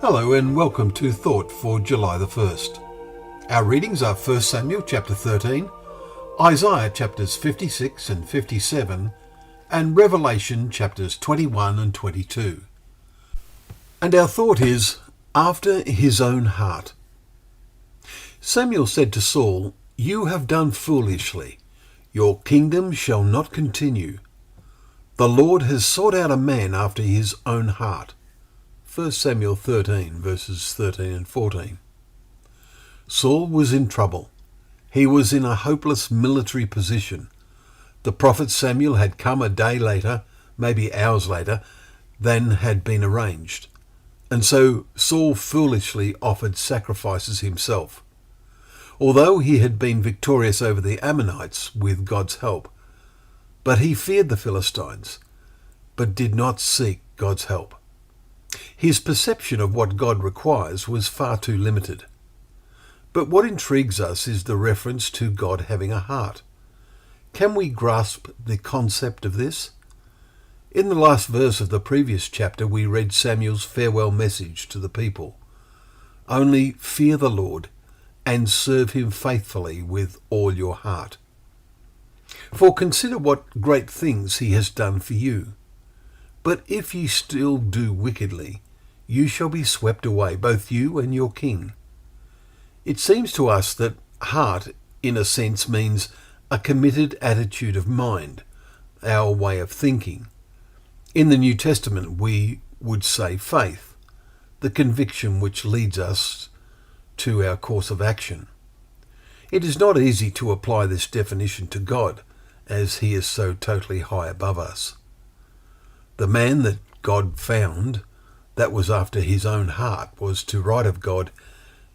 Hello and welcome to Thought for July the 1st. Our readings are 1 Samuel chapter 13, Isaiah chapters 56 and 57, and Revelation chapters 21 and 22. And our thought is, after his own heart. Samuel said to Saul, "You have done foolishly. Your kingdom shall not continue. The Lord has sought out a man after his own heart." 1 Samuel 13, verses 13 and 14. Saul was in trouble. He was in a hopeless military position. The prophet Samuel had come a day later, maybe hours later, than had been arranged. And so Saul foolishly offered sacrifices himself. Although he had been victorious over the Ammonites with God's help, but he feared the Philistines, but did not seek God's help. His perception of what God requires was far too limited. But what intrigues us is the reference to God having a heart. Can we grasp the concept of this? In the last verse of the previous chapter, we read Samuel's farewell message to the people. Only fear the Lord and serve him faithfully with all your heart. For consider what great things he has done for you. But if ye still do wickedly, you shall be swept away, both you and your king. It seems to us that heart, in a sense, means a committed attitude of mind, our way of thinking. In the New Testament, we would say faith, the conviction which leads us to our course of action. It is not easy to apply this definition to God, as he is so totally high above us. The man that God found, that was after his own heart, was to write of God,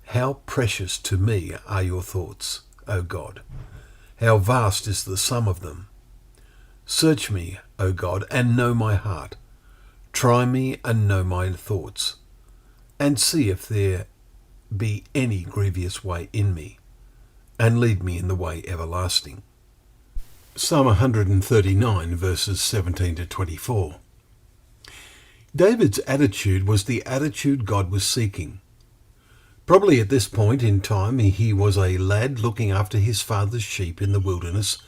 "How precious to me are your thoughts, O God! How vast is the sum of them! Search me, O God, and know my heart. Try me and know my thoughts, and see if there be any grievous way in me, and lead me in the way everlasting." Psalm 139, verses 17 to 24. David's attitude was the attitude God was seeking. Probably at this point in time he was a lad looking after his father's sheep in the wilderness,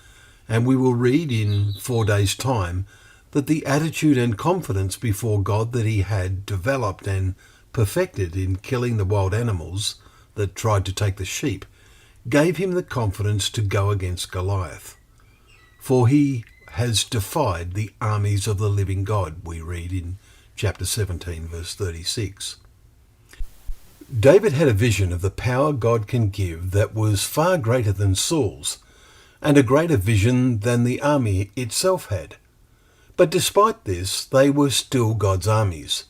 and we will read in 4 days' time that the attitude and confidence before God that he had developed and perfected in killing the wild animals that tried to take the sheep gave him the confidence to go against Goliath. For he has defied the armies of the living God, we read in chapter 17, verse 36. David had a vision of the power God can give that was far greater than Saul's, and a greater vision than the army itself had. But despite this, they were still God's armies.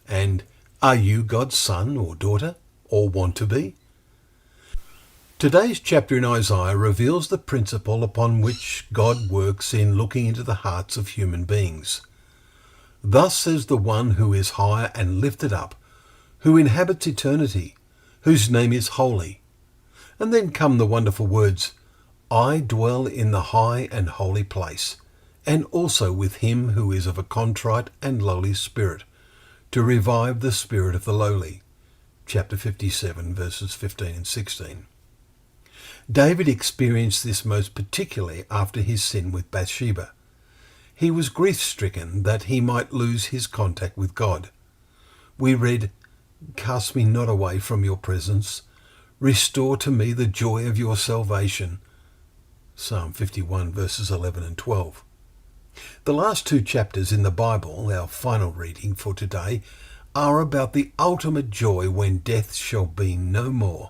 And are you God's son or daughter, or want to be? Today's chapter in Isaiah reveals the principle upon which God works in looking into the hearts of human beings. "Thus says the one who is high and lifted up, who inhabits eternity, whose name is holy." And then come the wonderful words, "I dwell in the high and holy place, and also with him who is of a contrite and lowly spirit, to revive the spirit of the lowly." Chapter 57, verses 15 and 16. David experienced this most particularly after his sin with Bathsheba. He was grief-stricken that he might lose his contact with God. We read, "Cast me not away from your presence. Restore to me the joy of your salvation." Psalm 51, verses 11 and 12. The last 2 chapters in the Bible, our final reading for today, are about the ultimate joy when death shall be no more,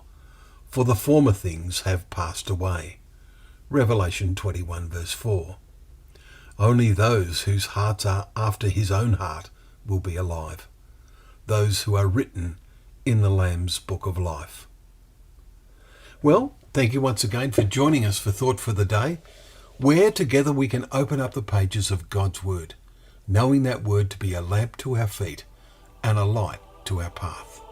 for the former things have passed away. Revelation 21, verse 4. Only those whose hearts are after his own heart will be alive, those who are written in the Lamb's Book of Life. Well, thank you once again for joining us for Thought for the Day, where together we can open up the pages of God's Word, knowing that Word to be a lamp to our feet and a light to our path.